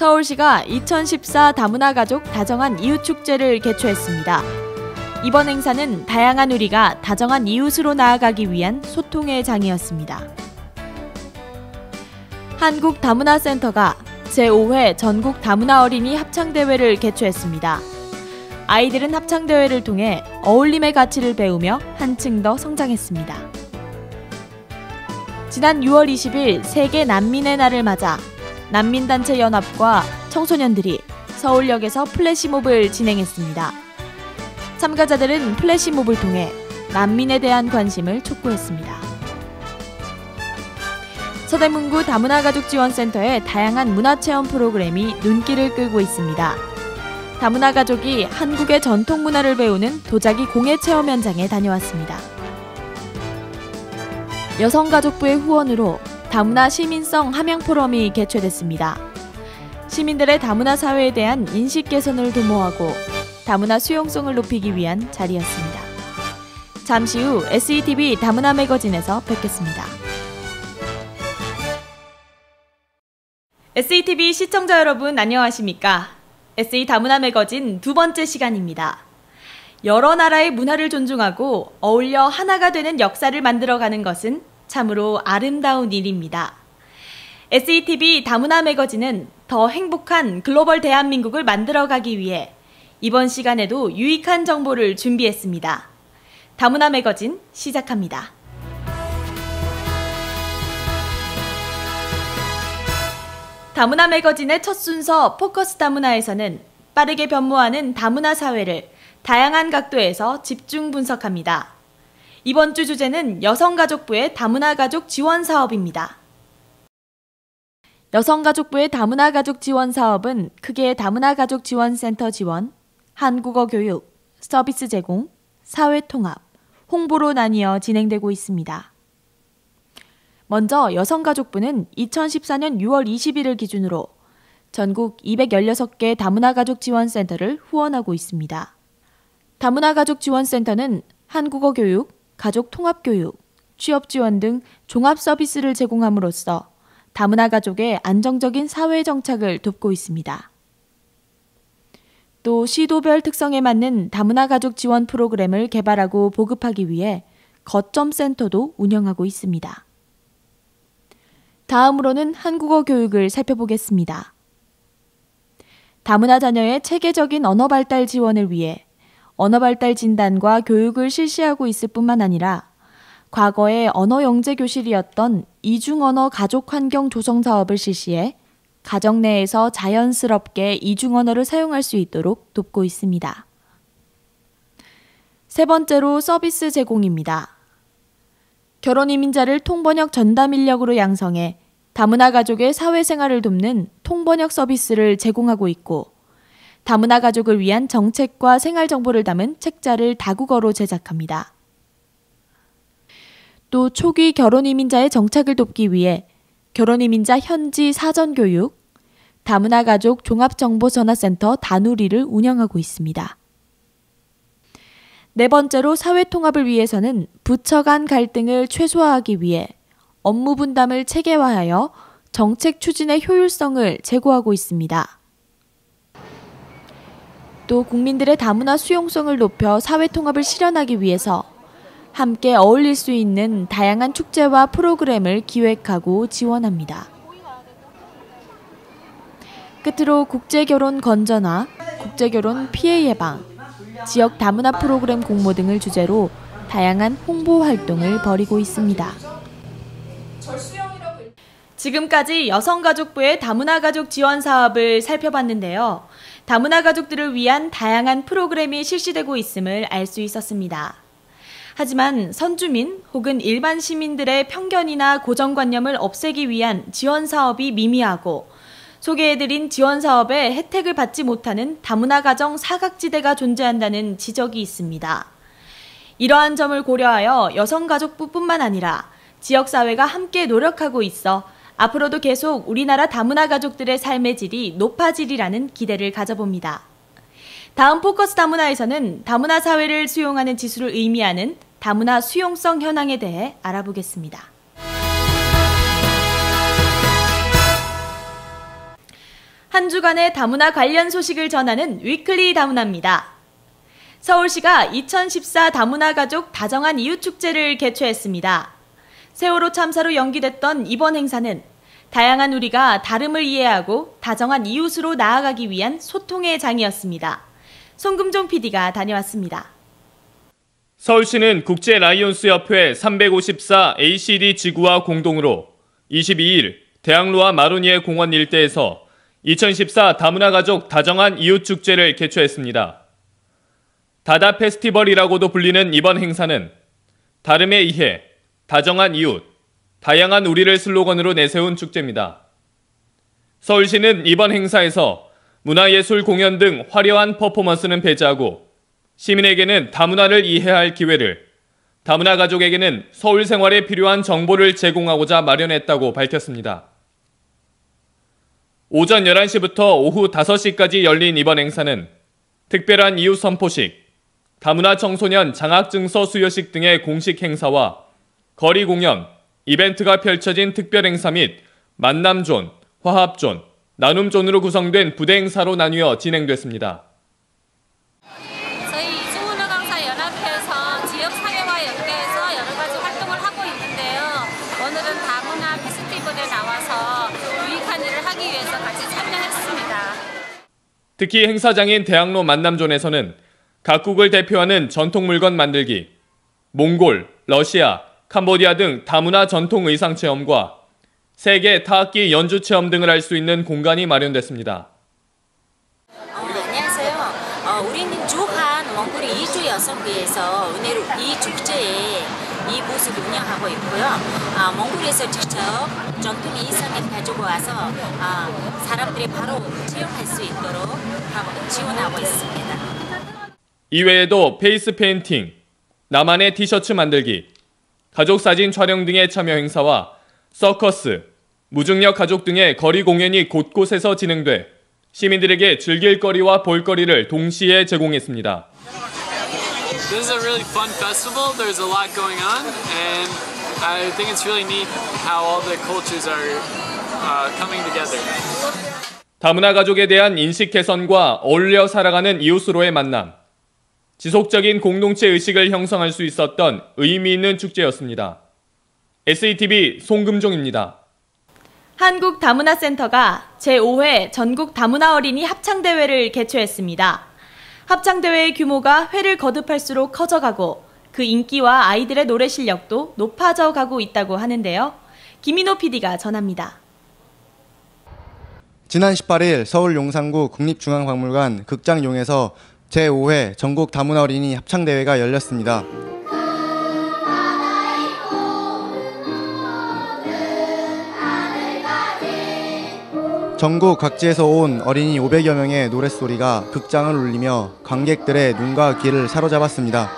서울시가 2014 다문화 가족 다정한 이웃 축제를 개최했습니다. 이번 행사는 다양한 우리가 다정한 이웃으로 나아가기 위한 소통의 장이었습니다. 한국다문화센터가 제5회 전국 다문화 어린이 합창대회를 개최했습니다. 아이들은 합창대회를 통해 어울림의 가치를 배우며 한층 더 성장했습니다. 지난 6월 20일 세계 난민의 날을 맞아 난민단체 연합과 청소년들이 서울역에서 플래시몹을 진행했습니다. 참가자들은 플래시몹을 통해 난민에 대한 관심을 촉구했습니다. 서대문구 다문화가족지원센터의 다양한 문화체험 프로그램이 눈길을 끌고 있습니다. 다문화 가족이 한국의 전통 문화를 배우는 도자기 공예 체험 현장에 다녀왔습니다. 여성가족부의 후원으로 다문화 시민성 함양 포럼이 개최됐습니다. 시민들의 다문화 사회에 대한 인식 개선을 도모하고 다문화 수용성을 높이기 위한 자리였습니다. 잠시 후 SETV 다문화 매거진에서 뵙겠습니다. SETV 시청자 여러분 안녕하십니까? SE 다문화 매거진 두 번째 시간입니다. 여러 나라의 문화를 존중하고 어울려 하나가 되는 역사를 만들어가는 것은 참으로 아름다운 일입니다. SETV 다문화 매거진은 더 행복한 글로벌 대한민국을 만들어가기 위해 이번 시간에도 유익한 정보를 준비했습니다. 다문화 매거진 시작합니다. 다문화 매거진의 첫 순서 포커스 다문화에서는 빠르게 변모하는 다문화 사회를 다양한 각도에서 집중 분석합니다. 이번 주 주제는 여성가족부의 다문화 가족 지원 사업입니다. 여성가족부의 다문화 가족 지원 사업은 크게 다문화 가족 지원센터 지원, 한국어 교육, 서비스 제공, 사회 통합, 홍보로 나뉘어 진행되고 있습니다. 먼저 여성가족부는 2014년 6월 20일을 기준으로 전국 216개 다문화 가족 지원센터를 후원하고 있습니다. 다문화 가족 지원센터는 한국어 교육, 가족 통합 교육, 취업 지원 등 종합 서비스를 제공함으로써 다문화 가족의 안정적인 사회 정착을 돕고 있습니다. 또 시도별 특성에 맞는 다문화 가족 지원 프로그램을 개발하고 보급하기 위해 거점 센터도 운영하고 있습니다. 다음으로는 한국어 교육을 살펴보겠습니다. 다문화 자녀의 체계적인 언어 발달 지원을 위해 언어 발달 진단과 교육을 실시하고 있을 뿐만 아니라 과거에 언어 영재 교실이었던 이중언어 가족 환경 조성 사업을 실시해 가정 내에서 자연스럽게 이중언어를 사용할 수 있도록 돕고 있습니다. 세 번째로 서비스 제공입니다. 결혼 이민자를 통번역 전담 인력으로 양성해 다문화 가족의 사회생활을 돕는 통번역 서비스를 제공하고 있고 다문화 가족을 위한 정책과 생활 정보를 담은 책자를 다국어로 제작합니다. 또 초기 결혼 이민자의 정착을 돕기 위해 결혼 이민자 현지 사전 교육, 다문화 가족 종합정보전화센터 다누리를 운영하고 있습니다. 네 번째로 사회 통합을 위해서는 부처 간 갈등을 최소화하기 위해 업무 분담을 체계화하여 정책 추진의 효율성을 제고하고 있습니다. 또 국민들의 다문화 수용성을 높여 사회 통합을 실현하기 위해서 함께 어울릴 수 있는 다양한 축제와 프로그램을 기획하고 지원합니다. 끝으로 국제결혼 건전화, 국제결혼 피해 예방, 지역 다문화 프로그램 공모 등을 주제로 다양한 홍보 활동을 벌이고 있습니다. 지금까지 여성가족부의 다문화 가족 지원 사업을 살펴봤는데요. 다문화 가족들을 위한 다양한 프로그램이 실시되고 있음을 알 수 있었습니다. 하지만 선주민 혹은 일반 시민들의 편견이나 고정관념을 없애기 위한 지원 사업이 미미하고 소개해드린 지원 사업에 혜택을 받지 못하는 다문화 가정 사각지대가 존재한다는 지적이 있습니다. 이러한 점을 고려하여 여성가족부뿐만 아니라 지역사회가 함께 노력하고 있어 앞으로도 계속 우리나라 다문화 가족들의 삶의 질이 높아지리라는 기대를 가져봅니다. 다음 포커스 다문화에서는 다문화 사회를 수용하는 지수를 의미하는 다문화 수용성 현황에 대해 알아보겠습니다. 한 주간의 다문화 관련 소식을 전하는 위클리 다문화입니다. 서울시가 2014 다문화 가족 다정한 이웃 축제를 개최했습니다. 세월호 참사로 연기됐던 이번 행사는 다양한 우리가 다름을 이해하고 다정한 이웃으로 나아가기 위한 소통의 장이었습니다. 송금종 PD가 다녀왔습니다. 서울시는 국제라이온스협회 354 ACD 지구와 공동으로 22일 대학로와 마로니에 공원 일대에서 2014 다문화 가족 다정한 이웃 축제를 개최했습니다. 다다 페스티벌이라고도 불리는 이번 행사는 다름의 이해, 다정한 이웃, 다양한 우리를 슬로건으로 내세운 축제입니다. 서울시는 이번 행사에서 문화예술 공연 등 화려한 퍼포먼스는 배제하고 시민에게는 다문화를 이해할 기회를, 다문화 가족에게는 서울 생활에 필요한 정보를 제공하고자 마련했다고 밝혔습니다. 오전 11시부터 오후 5시까지 열린 이번 행사는 특별한 이웃 선포식, 다문화 청소년 장학증서 수여식 등의 공식 행사와 거리 공연, 이벤트가 펼쳐진 특별 행사 및 만남존, 화합존, 나눔존으로 구성된 부대 행사로 나뉘어 진행됐습니다. 저희 이주문화강사연합회에서 지역사회와 연계해서 여러 가지 활동을 하고 있는데요. 오늘은 다문화 페스티벌에 나와서 유익한 일을 하기 위해서 같이 참여했습니다. 특히 행사장인 대학로 만남존에서는 각국을 대표하는 전통 물건 만들기, 몽골, 러시아, 캄보디아 등 다문화 전통 의상 체험과 세계 타악기 연주 체험 등을 할 수 있는 공간이 마련됐습니다. 안녕하세요. 우리는 주한 몽골 이주 여성부에서 은혜로 이 축제에 이 부스를 운영하고 있고요. 몽골에서 직접 전통 의상을 가지고 와서 사람들이 바로 체험할 수 있도록 지원하고 있습니다. 이외에도 페이스 페인팅, 나만의 티셔츠 만들기, 가족 사진 촬영 등의 참여 행사와 서커스, 무중력 가족 등의 거리 공연이 곳곳에서 진행돼 시민들에게 즐길 거리와 볼거리를 동시에 제공했습니다. This is a really fun festival. There's a lot going on, and I think it's really neat how all the cultures are coming together. 다문화 가족에 대한 인식 개선과 어울려 살아가는 이웃으로의 만남, 지속적인 공동체 의식을 형성할 수 있었던 의미 있는 축제였습니다. SETV 송금종입니다. 한국다문화센터가 제5회 전국 다문화 어린이 합창대회를 개최했습니다. 합창대회의 규모가 회를 거듭할수록 커져가고 그 인기와 아이들의 노래 실력도 높아져 가고 있다고 하는데요. 김인호 PD가 전합니다. 지난 18일 서울 용산구 국립중앙박물관 극장용에서 제5회 전국 다문화 어린이 합창대회가 열렸습니다. 전국 각지에서 온 어린이 500여 명의 노랫소리가 극장을 울리며 관객들의 눈과 귀를 사로잡았습니다.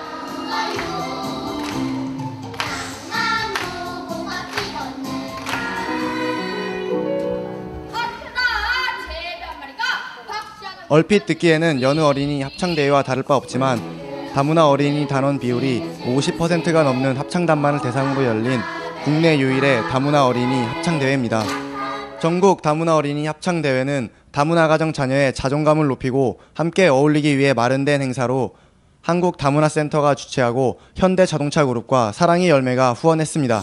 얼핏 듣기에는 여느 어린이 합창대회와 다를 바 없지만 다문화 어린이 단원 비율이 50%가 넘는 합창단만을 대상으로 열린 국내 유일의 다문화 어린이 합창대회입니다. 전국 다문화 어린이 합창대회는 다문화 가정 자녀의 자존감을 높이고 함께 어울리기 위해 마련된 행사로 한국다문화센터가 주최하고 현대자동차그룹과 사랑의 열매가 후원했습니다.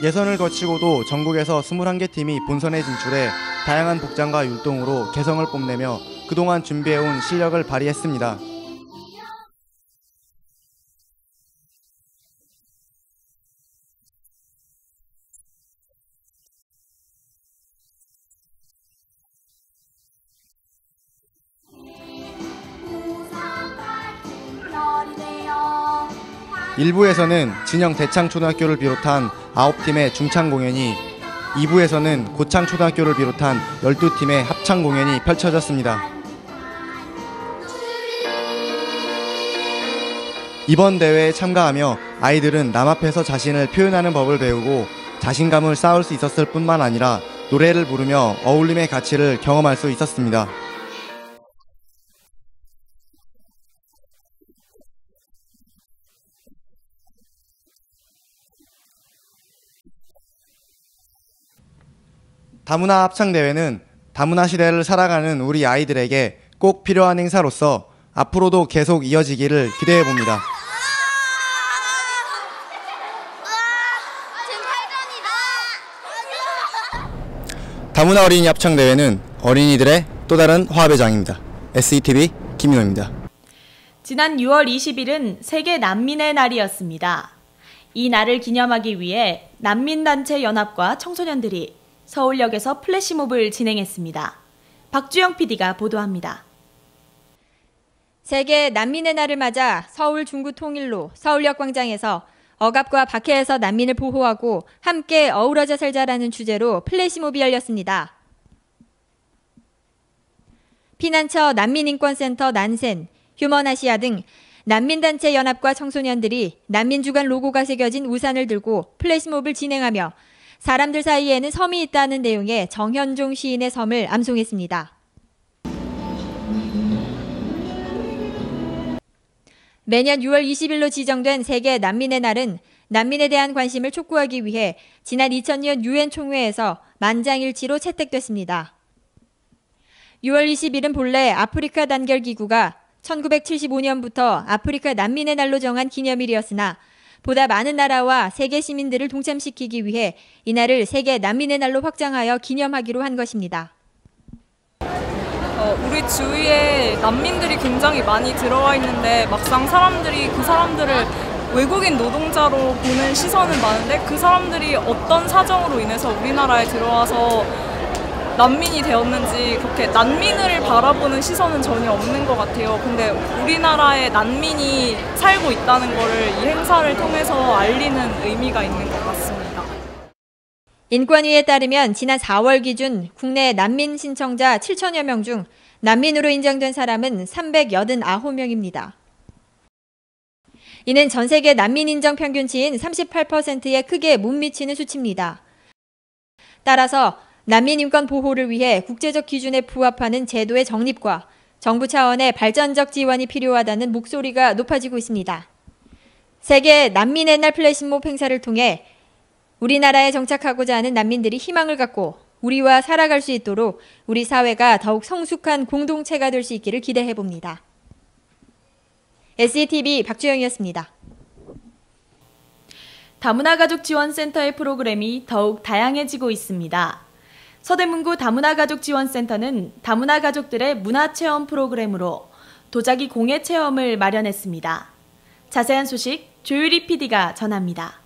예선을 거치고도 전국에서 21개 팀이 본선에 진출해 다양한 복장과 율동으로 개성을 뽐내며 그동안 준비해온 실력을 발휘했습니다. 일부에서는 진영 대창초등학교를 비롯한 9팀의 중창 공연이, 2부에서는 고창초등학교를 비롯한 12팀의 합창 공연이 펼쳐졌습니다. 이번 대회에 참가하며 아이들은 남 앞에서 자신을 표현하는 법을 배우고 자신감을 쌓을 수 있었을 뿐만 아니라 노래를 부르며 어울림의 가치를 경험할 수 있었습니다. 다문화 합창대회는 다문화 시대를 살아가는 우리 아이들에게 꼭 필요한 행사로서 앞으로도 계속 이어지기를 기대해 봅니다. 다문화 어린이 합창대회는 어린이들의 또 다른 화합의 장입니다. SETV 김민호입니다. 지난 6월 20일은 세계 난민의 날이었습니다. 이 날을 기념하기 위해 난민단체 연합과 청소년들이 서울역에서 플래시몹을 진행했습니다. 박주영 PD가 보도합니다. 세계 난민의 날을 맞아 서울 중구 통일로 서울역 광장에서 억압과 박해에서 난민을 보호하고 함께 어우러져 살자라는 주제로 플래시몹이 열렸습니다. 피난처 난민인권센터 난센, 휴먼아시아 등 난민단체 연합과 청소년들이 난민 주간 로고가 새겨진 우산을 들고 플래시몹을 진행하며 사람들 사이에는 섬이 있다는 내용의 정현종 시인의 섬을 암송했습니다. 매년 6월 20일로 지정된 세계 난민의 날은 난민에 대한 관심을 촉구하기 위해 지난 2000년 유엔 총회에서 만장일치로 채택됐습니다. 6월 20일은 본래 아프리카 단결기구가 1975년부터 아프리카 난민의 날로 정한 기념일이었으나 보다 많은 나라와 세계 시민들을 동참시키기 위해 이날을 세계 난민의 날로 확장하여 기념하기로 한 것입니다. 우리 주위에 난민들이 굉장히 많이 들어와 있는데 막상 사람들이 그 사람들을 외국인 노동자로 보는 시선은 많은데 그 사람들이 어떤 사정으로 인해서 우리나라에 들어와서 난민이 되었는지 그렇게 난민을 바라보는 시선은 전혀 없는 것 같아요. 근데 우리나라에 난민이 살고 있다는 거를 이 행사를 통해서 알리는 의미가 있는 것 같습니다. 인권위에 따르면 지난 4월 기준 국내 난민 신청자 7천여 명 중 난민으로 인정된 사람은 389명입니다. 이는 전 세계 난민 인정 평균치인 38%에 크게 못 미치는 수치입니다. 따라서 난민 인권 보호를 위해 국제적 기준에 부합하는 제도의 정립과 정부 차원의 발전적 지원이 필요하다는 목소리가 높아지고 있습니다. 세계 난민의 날 플래시몹 행사를 통해 우리나라에 정착하고자 하는 난민들이 희망을 갖고 우리와 살아갈 수 있도록 우리 사회가 더욱 성숙한 공동체가 될 수 있기를 기대해 봅니다. SETV 박주영이었습니다. 다문화 가족 지원센터의 프로그램이 더욱 다양해지고 있습니다. 서대문구 다문화 가족 지원센터는 다문화 가족들의 문화체험 프로그램으로 도자기 공예 체험을 마련했습니다. 자세한 소식 조유리 PD가 전합니다.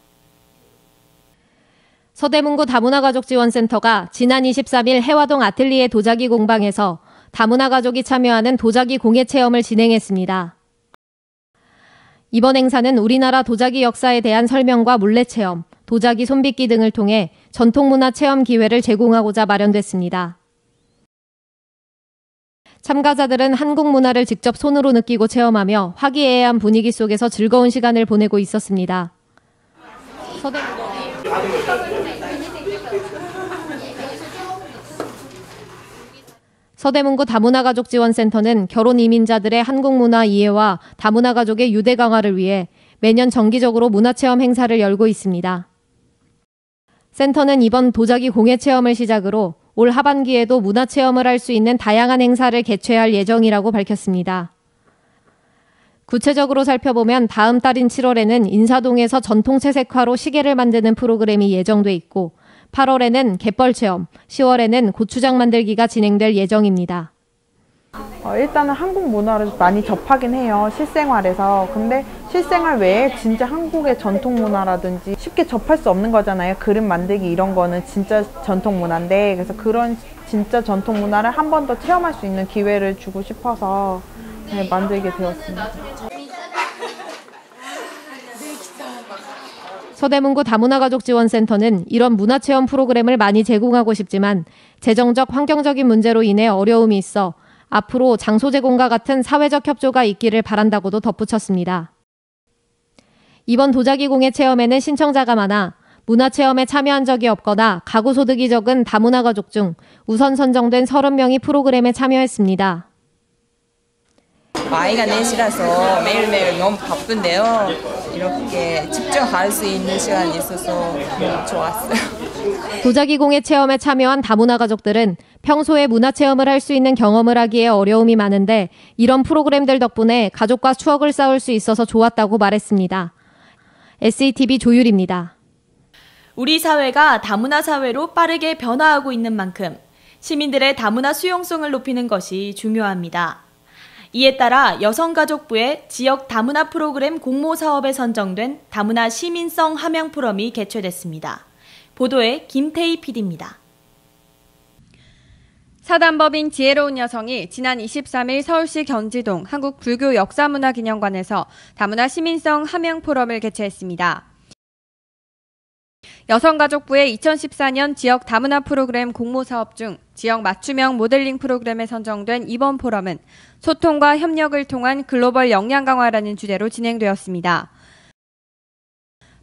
서대문구 다문화 가족 지원센터가 지난 23일 해화동 아틀리에 도자기 공방에서 다문화 가족이 참여하는 도자기 공예 체험을 진행했습니다. 이번 행사는 우리나라 도자기 역사에 대한 설명과 물레체험, 도자기 손빗기 등을 통해 전통문화 체험 기회를 제공하고자 마련됐습니다. 참가자들은 한국 문화를 직접 손으로 느끼고 체험하며 화기애애한 분위기 속에서 즐거운 시간을 보내고 있었습니다. 서대문구 다문화 가족 지원센터는 결혼 이민자들의 한국 문화 이해와 다문화 가족의 유대 강화를 위해 매년 정기적으로 문화체험 행사를 열고 있습니다. 센터는 이번 도자기 공예 체험을 시작으로 올 하반기에도 문화체험을 할 수 있는 다양한 행사를 개최할 예정이라고 밝혔습니다. 구체적으로 살펴보면 다음 달인 7월에는 인사동에서 전통 채색화로 시계를 만드는 프로그램이 예정돼 있고 8월에는 갯벌 체험, 10월에는 고추장 만들기가 진행될 예정입니다. 일단은 한국 문화를 많이 접하긴 해요. 실생활에서. 근데 실생활 외에 진짜 한국의 전통 문화라든지 쉽게 접할 수 없는 거잖아요. 그림 만들기 이런 거는 진짜 전통 문화인데 그래서 그런 진짜 전통 문화를 한 번 더 체험할 수 있는 기회를 주고 싶어서 만들게 되었습니다. 서대문구 다문화 가족 지원센터는 이런 문화체험 프로그램을 많이 제공하고 싶지만 재정적 환경적인 문제로 인해 어려움이 있어 앞으로 장소 제공과 같은 사회적 협조가 있기를 바란다고도 덧붙였습니다. 이번 도자기 공예 체험에는 신청자가 많아 문화체험에 참여한 적이 없거나 가구 소득이 적은 다문화 가족 중 우선 선정된 30명이 프로그램에 참여했습니다. 아이가 넷이라서 매일매일 너무 바쁜데요. 이렇게 직접 할 수 있는 시간이 있어서 너무 좋았어요. 도자기 공예 체험에 참여한 다문화 가족들은 평소에 문화 체험을 할 수 있는 경험을 하기에 어려움이 많은데 이런 프로그램들 덕분에 가족과 추억을 쌓을 수 있어서 좋았다고 말했습니다. SETV 조율입니다. 우리 사회가 다문화 사회로 빠르게 변화하고 있는 만큼 시민들의 다문화 수용성을 높이는 것이 중요합니다. 이에 따라 여성가족부의 지역 다문화 프로그램 공모 사업에 선정된 다문화 시민성 함양 포럼이 개최됐습니다. 보도에 김태희 PD입니다. 사단법인 지혜로운 여성이 지난 23일 서울시 견지동 한국불교역사문화기념관에서 다문화 시민성 함양 포럼을 개최했습니다. 여성가족부의 2014년 지역 다문화 프로그램 공모 사업 중 지역 맞춤형 모델링 프로그램에 선정된 이번 포럼은 소통과 협력을 통한 글로벌 역량 강화라는 주제로 진행되었습니다.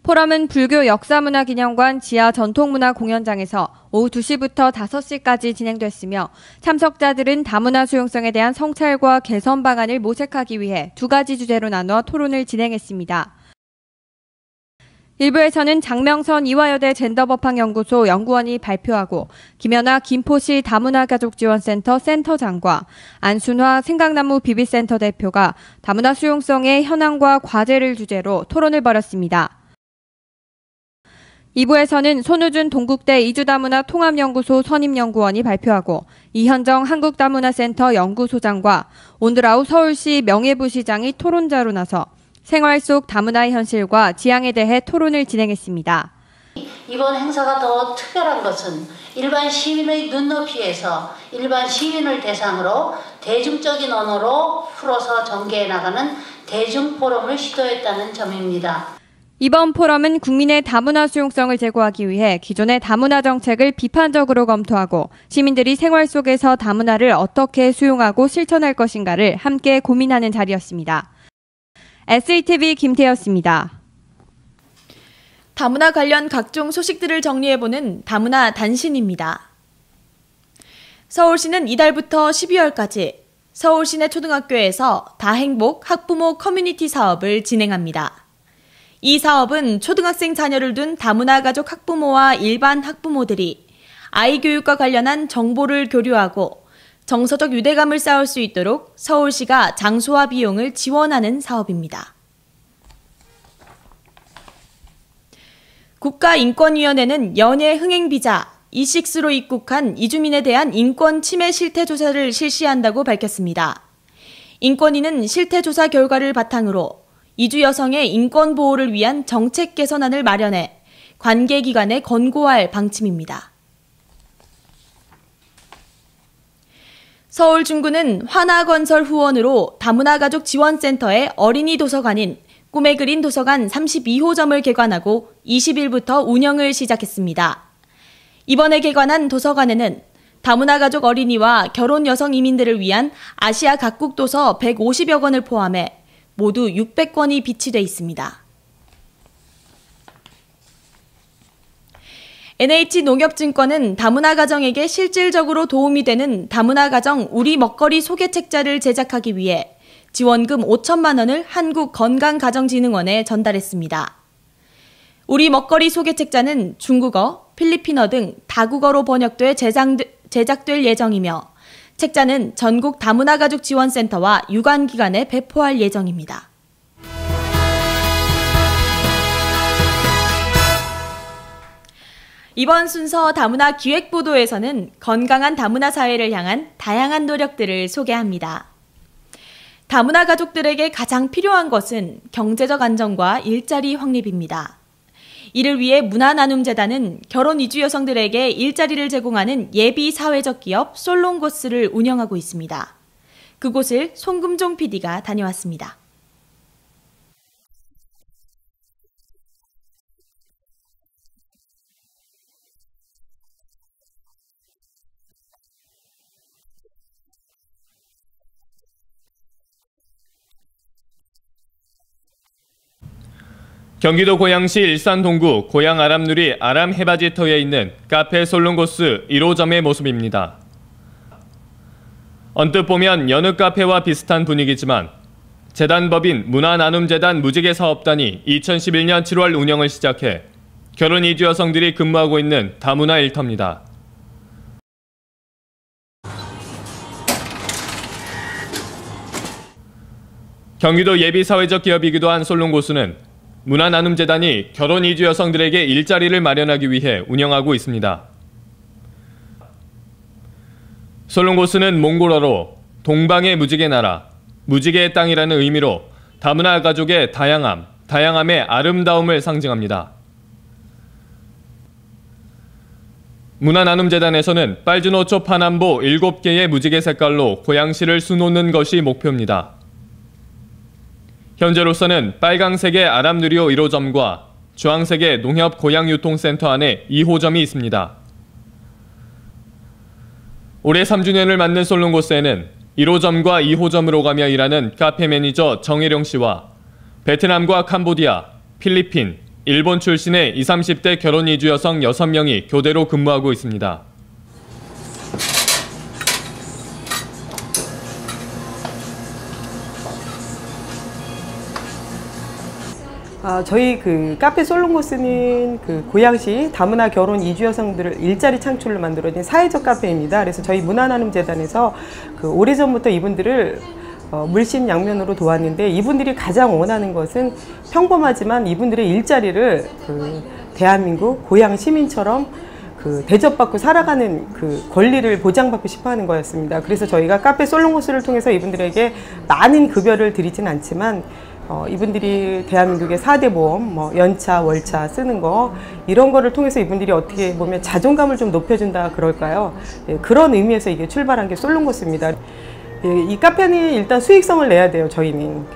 포럼은 불교 역사문화기념관 지하 전통문화 공연장에서 오후 2시부터 5시까지 진행됐으며 참석자들은 다문화 수용성에 대한 성찰과 개선 방안을 모색하기 위해 2가지 주제로 나눠 토론을 진행했습니다. 일부에서는 장명선 이화여대 젠더법학연구소 연구원이 발표하고 김연아 김포시 다문화가족지원센터 센터장과 안순화 생강나무 비비센터 대표가 다문화 수용성의 현황과 과제를 주제로 토론을 벌였습니다. 2부에서는 손우준 동국대 이주다문화 통합연구소 선임연구원이 발표하고 이현정 한국다문화센터 연구소장과 온드라우 서울시 명예부시장이 토론자로 나서 생활 속 다문화의 현실과 지향에 대해 토론을 진행했습니다. 이번 행사가 더 특별한 것은 일반 시민의 눈높이에서 일반 시민을 대상으로 대중적인 언어로 풀어서 전개해 나가는 대중포럼을 시도했다는 점입니다. 이번 포럼은 국민의 다문화 수용성을 제고하기 위해 기존의 다문화 정책을 비판적으로 검토하고 시민들이 생활 속에서 다문화를 어떻게 수용하고 실천할 것인가를 함께 고민하는 자리였습니다. SETV 김태였습니다. 다문화 관련 각종 소식들을 정리해보는 다문화 단신입니다. 서울시는 이달부터 12월까지 서울시내 초등학교에서 다행복 학부모 커뮤니티 사업을 진행합니다. 이 사업은 초등학생 자녀를 둔 다문화 가족 학부모와 일반 학부모들이 아이 교육과 관련한 정보를 교류하고 정서적 유대감을 쌓을 수 있도록 서울시가 장소와 비용을 지원하는 사업입니다. 국가인권위원회는 연예 흥행비자 E6로 입국한 이주민에 대한 인권 침해 실태 조사를 실시한다고 밝혔습니다. 인권위는 실태 조사 결과를 바탕으로 이주 여성의 인권 보호를 위한 정책 개선안을 마련해 관계기관에 권고할 방침입니다. 서울 중구는 화나건설 후원으로 다문화 가족 지원센터의 어린이 도서관인 꿈에 그린 도서관 32호점을 개관하고 20일부터 운영을 시작했습니다. 이번에 개관한 도서관에는 다문화 가족 어린이와 결혼 여성 이민들을 위한 아시아 각국 도서 150여 권을 포함해 모두 600권이 비치돼 있습니다. NH농협증권은 다문화 가정에게 실질적으로 도움이 되는 다문화 가정 우리 먹거리 소개책자를 제작하기 위해 지원금 5천만 원을 한국건강가정진흥원에 전달했습니다. 우리 먹거리 소개책자는 중국어, 필리핀어 등 다국어로 번역돼 제작될 예정이며 책자는 전국 다문화 가족 지원센터와 유관기관에 배포할 예정입니다. 이번 순서 다문화 기획보도에서는 건강한 다문화 사회를 향한 다양한 노력들을 소개합니다. 다문화 가족들에게 가장 필요한 것은 경제적 안정과 일자리 확립입니다. 이를 위해 문화나눔재단은 결혼 이주 여성들에게 일자리를 제공하는 예비 사회적 기업 솔롱고스를 운영하고 있습니다. 그곳을 송금종 PD가 다녀왔습니다. 경기도 고양시 일산 동구 고양 아람누리 아람 해바지터에 있는 카페 솔롱고스 1호점의 모습입니다. 언뜻 보면 여느 카페와 비슷한 분위기지만 재단법인 문화나눔재단 무지개사업단이 2011년 7월 운영을 시작해 결혼 이주 여성들이 근무하고 있는 다문화 일터입니다. 경기도 예비 사회적 기업이기도 한 솔롱고수는 문화나눔재단이 결혼 이주 여성들에게 일자리를 마련하기 위해 운영하고 있습니다. 솔롱고수는 몽골어로 동방의 무지개 나라, 무지개의 땅이라는 의미로 다문화 가족의 다양함, 다양함의 아름다움을 상징합니다. 문화나눔재단에서는 빨주노초 파남보 7개의 무지개 색깔로 고양시를 수놓는 것이 목표입니다. 현재로서는 빨강색의 아람누리호 1호점과 주황색의 농협 고양유통센터 안에 2호점이 있습니다. 올해 3주년을 맞는 솔롱고스에는 1호점과 2호점으로 가며 일하는 카페 매니저 정혜령 씨와 베트남과 캄보디아, 필리핀, 일본 출신의 20, 30대 결혼 이주 여성 6명이 교대로 근무하고 있습니다. 저희 카페 솔롱고스는 고양시 다문화 결혼 이주 여성들을 일자리 창출로 만들어진 사회적 카페입니다. 그래서 저희 문화나눔재단에서 오래전부터 이분들을 물심양면으로 도왔는데, 이분들이 가장 원하는 것은 평범하지만 이분들의 일자리를 대한민국 고양 시민처럼 대접받고 살아가는 권리를 보장받고 싶어 하는 거였습니다. 그래서 저희가 카페 솔롱고스를 통해서 이분들에게 많은 급여를 드리진 않지만 이분들이 대한민국의 4대 보험, 연차, 월차 쓰는 거, 이런 거를 통해서 이분들이 어떻게 보면 자존감을 좀 높여준다 그럴까요? 그런 의미에서 이게 출발한 게 솔롱고스입니다. 이 카페는 일단 수익성을 내야 돼요. 저희는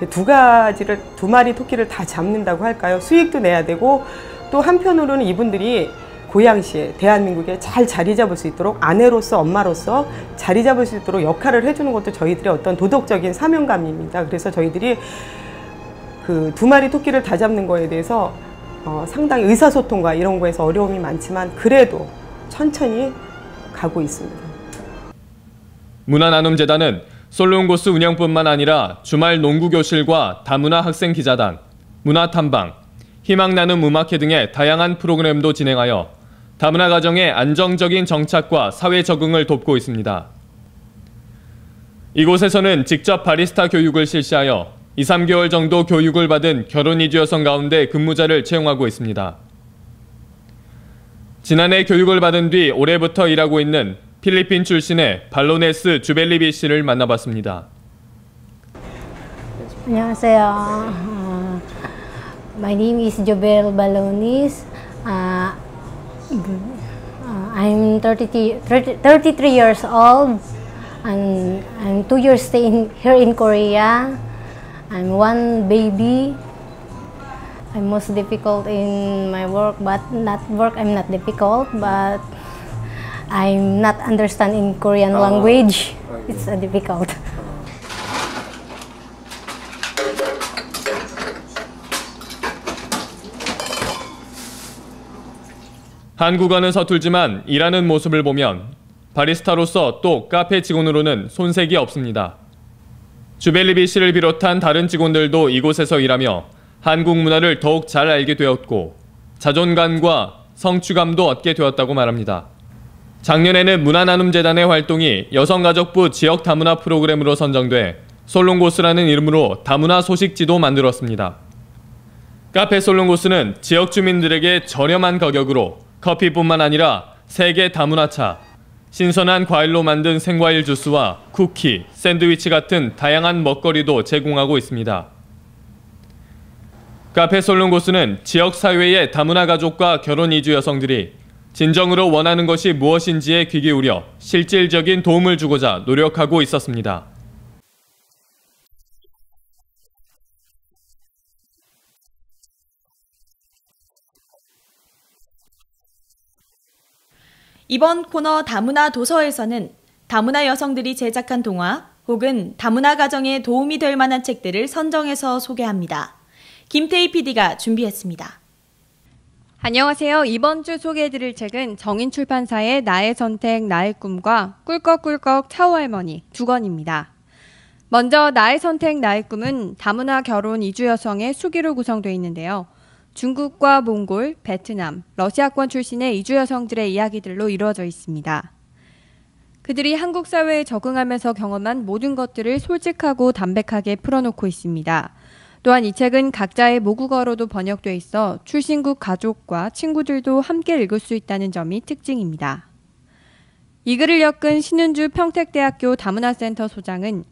두 마리 토끼를 다 잡는다고 할까요? 수익도 내야 되고, 또 한편으로는 이분들이 고양시에 대한민국에 잘 자리 잡을 수 있도록, 아내로서 엄마로서 자리 잡을 수 있도록 역할을 해주는 것도 저희들의 어떤 도덕적인 사명감입니다. 그래서 저희들이 두 마리 토끼를 다 잡는 거에 대해서 상당히 의사소통과 이런 거에서 어려움이 많지만 그래도 천천히 가고 있습니다. 문화나눔재단은 솔롱고스 운영뿐만 아니라 주말 농구교실과 다문화 학생 기자단, 문화탐방, 희망나눔 음악회 등의 다양한 프로그램도 진행하여 다문화 가정의 안정적인 정착과 사회 적응을 돕고 있습니다. 이곳에서는 직접 바리스타 교육을 실시하여 2, 3개월 정도 교육을 받은 결혼 이주 여성 가운데 근무자를 채용하고 있습니다. 지난해 교육을 받은 뒤 올해부터 일하고 있는 필리핀 출신의 발로네스 주벨리비 씨를 만나봤습니다. 안녕하세요. My name is Jobel Balonis. I'm 33 years old, and I'm 2 years staying here in Korea. I'm one baby. I'm most difficult in my work, but I'm not difficult, but I'm not understanding Korean language. It's difficult. 한국어는 서툴지만 일하는 모습을 보면 바리스타로서 또 카페 직원으로는 손색이 없습니다. 주벨리비 씨를 비롯한 다른 직원들도 이곳에서 일하며 한국 문화를 더욱 잘 알게 되었고 자존감과 성취감도 얻게 되었다고 말합니다. 작년에는 문화나눔재단의 활동이 여성가족부 지역 다문화 프로그램으로 선정돼 솔롱고스라는 이름으로 다문화 소식지도 만들었습니다. 카페 솔롱고스는 지역 주민들에게 저렴한 가격으로 커피뿐만 아니라 세계 다문화차, 신선한 과일로 만든 생과일 주스와 쿠키, 샌드위치 같은 다양한 먹거리도 제공하고 있습니다. 카페 솔롱고스는 지역 사회의 다문화 가족과 결혼 이주 여성들이 진정으로 원하는 것이 무엇인지에 귀 기울여 실질적인 도움을 주고자 노력하고 있었습니다. 이번 코너 다문화 도서에서는 다문화 여성들이 제작한 동화 혹은 다문화 가정에 도움이 될 만한 책들을 선정해서 소개합니다. 김태희 PD가 준비했습니다. 안녕하세요. 이번 주 소개해드릴 책은 정인출판사의 나의 선택, 나의 꿈과 꿀꺽꿀꺽 차오할머니 두 권입니다. 먼저 나의 선택, 나의 꿈은 다문화 결혼 이주 여성의 수기로 구성되어 있는데요. 중국과 몽골, 베트남, 러시아권 출신의 이주 여성들의 이야기들로 이루어져 있습니다. 그들이 한국 사회에 적응하면서 경험한 모든 것들을 솔직하고 담백하게 풀어놓고 있습니다. 또한 이 책은 각자의 모국어로도 번역돼 있어 출신국 가족과 친구들도 함께 읽을 수 있다는 점이 특징입니다. 이 글을 엮은 신은주 평택대학교 다문화센터 소장은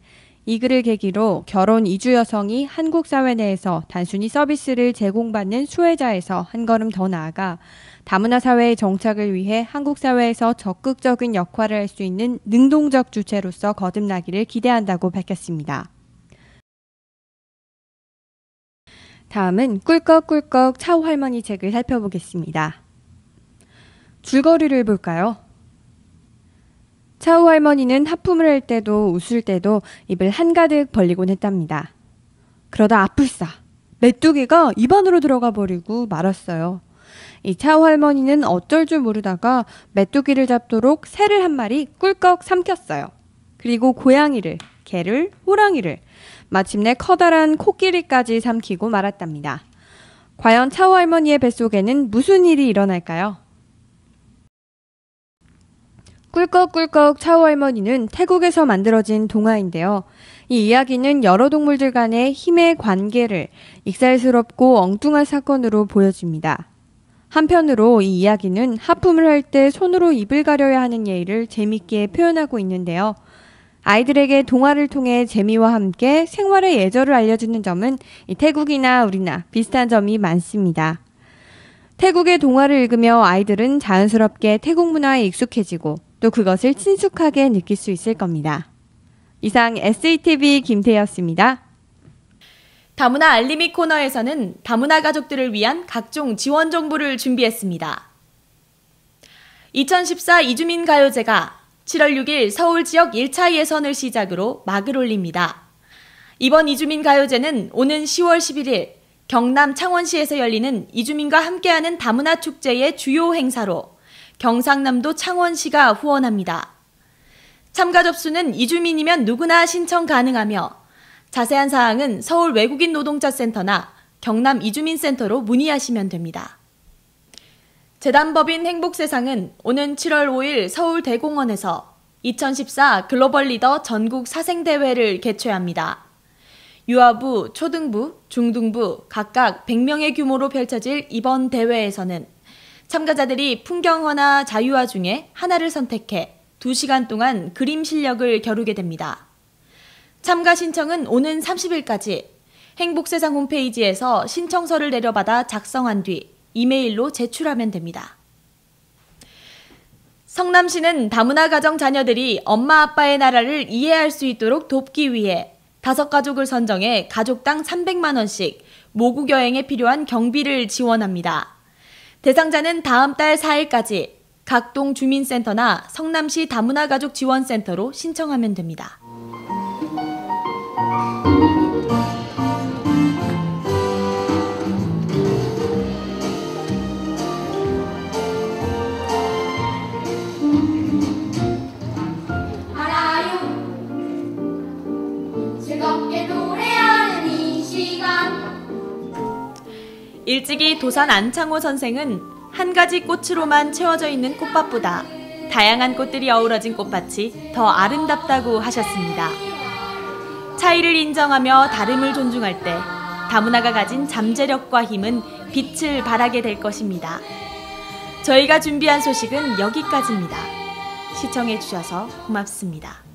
이 글을 계기로 결혼 이주 여성이 한국 사회 내에서 단순히 서비스를 제공받는 수혜자에서 한 걸음 더 나아가 다문화 사회의 정착을 위해 한국 사회에서 적극적인 역할을 할 수 있는 능동적 주체로서 거듭나기를 기대한다고 밝혔습니다. 다음은 꿀꺽꿀꺽 차오 할머니 책을 살펴보겠습니다. 줄거리를 볼까요? 차오 할머니는 하품을 할 때도 웃을 때도 입을 한가득 벌리곤 했답니다. 그러다 아플싸 메뚜기가 입 안으로 들어가 버리고 말았어요. 이 차오 할머니는 어쩔 줄 모르다가 메뚜기를 잡도록 새를 한 마리 꿀꺽 삼켰어요. 그리고 고양이를, 개를, 호랑이를, 마침내 커다란 코끼리까지 삼키고 말았답니다. 과연 차오 할머니의 뱃속에는 무슨 일이 일어날까요? 꿀꺽꿀꺽 차오 할머니는 태국에서 만들어진 동화인데요. 이 이야기는 여러 동물들 간의 힘의 관계를 익살스럽고 엉뚱한 사건으로 보여집니다. 한편으로 이 이야기는 하품을 할 때 손으로 입을 가려야 하는 예의를 재밌게 표현하고 있는데요. 아이들에게 동화를 통해 재미와 함께 생활의 예절을 알려주는 점은 태국이나 우리나 비슷한 점이 많습니다. 태국의 동화를 읽으며 아이들은 자연스럽게 태국 문화에 익숙해지고 또 그것을 친숙하게 느낄 수 있을 겁니다. 이상 SATV 김태희였습니다. 다문화 알림이 코너에서는 다문화 가족들을 위한 각종 지원 정보를 준비했습니다. 2014 이주민 가요제가 7월 6일 서울 지역 1차 예선을 시작으로 막을 올립니다. 이번 이주민 가요제는 오는 10월 11일 경남 창원시에서 열리는 이주민과 함께하는 다문화 축제의 주요 행사로 경상남도 창원시가 후원합니다. 참가 접수는 이주민이면 누구나 신청 가능하며 자세한 사항은 서울 외국인 노동자 센터나 경남 이주민센터로 문의하시면 됩니다. 재단법인 행복세상은 오는 7월 5일 서울 대공원에서 2014 글로벌 리더 전국 사생대회를 개최합니다. 유아부, 초등부, 중등부 각각 100명의 규모로 펼쳐질 이번 대회에서는 참가자들이 풍경화나 자유화 중에 하나를 선택해 2시간 동안 그림 실력을 겨루게 됩니다. 참가 신청은 오는 30일까지 행복세상 홈페이지에서 신청서를 내려받아 작성한 뒤 이메일로 제출하면 됩니다. 성남시는 다문화 가정 자녀들이 엄마 아빠의 나라를 이해할 수 있도록 돕기 위해 5가족을 선정해 가족당 300만 원씩 모국 여행에 필요한 경비를 지원합니다. 대상자는 다음 달 4일까지 각동 주민센터나 성남시 다문화 가족 지원센터로 신청하면 됩니다. 일찍이 도산 안창호 선생은 한 가지 꽃으로만 채워져 있는 꽃밭보다 다양한 꽃들이 어우러진 꽃밭이 더 아름답다고 하셨습니다. 차이를 인정하며 다름을 존중할 때 다문화가 가진 잠재력과 힘은 빛을 발하게 될 것입니다. 저희가 준비한 소식은 여기까지입니다. 시청해주셔서 고맙습니다.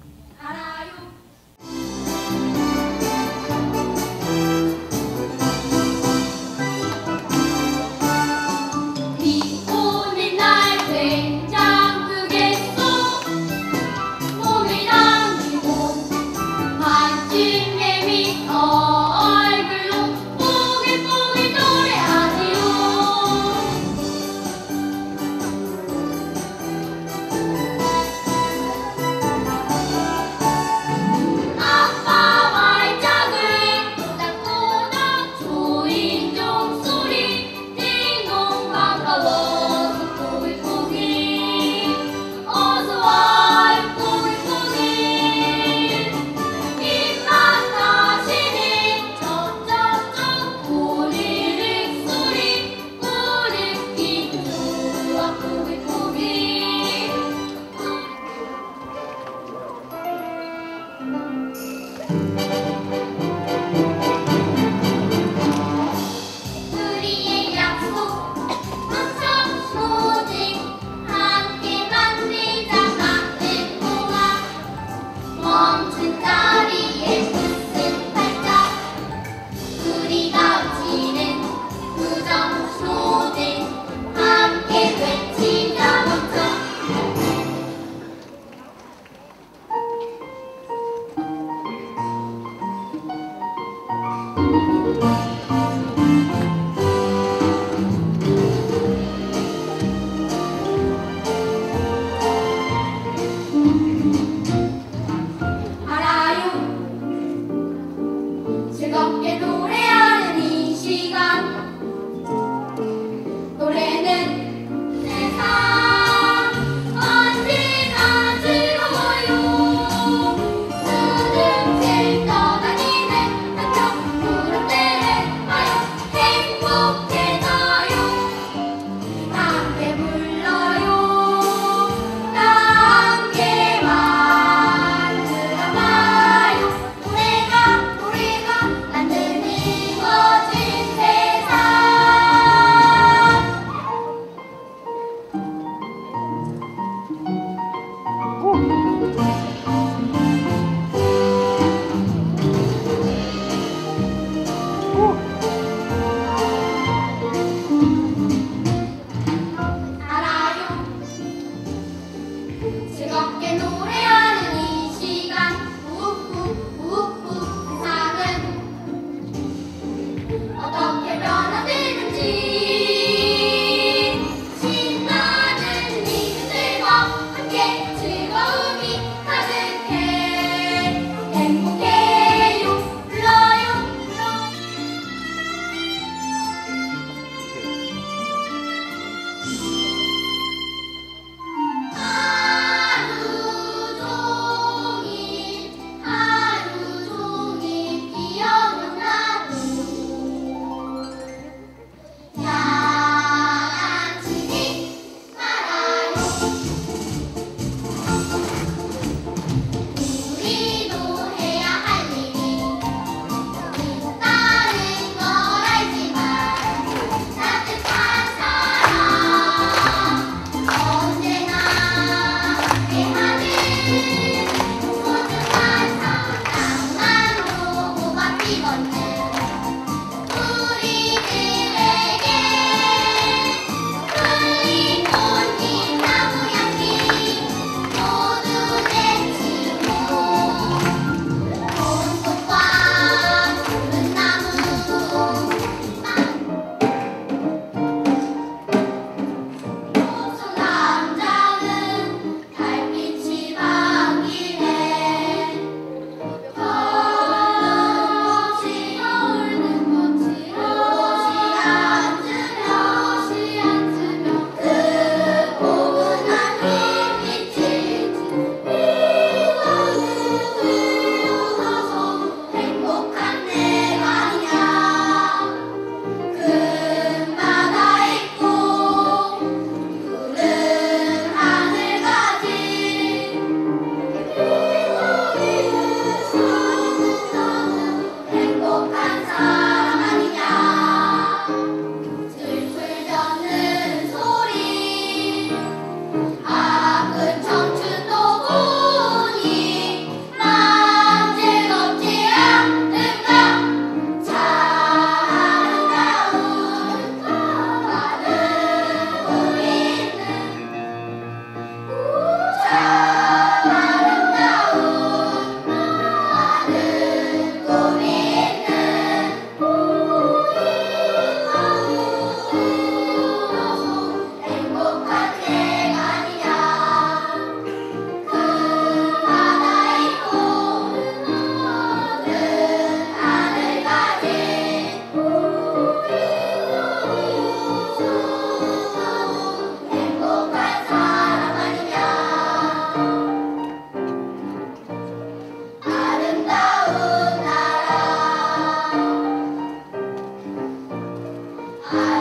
I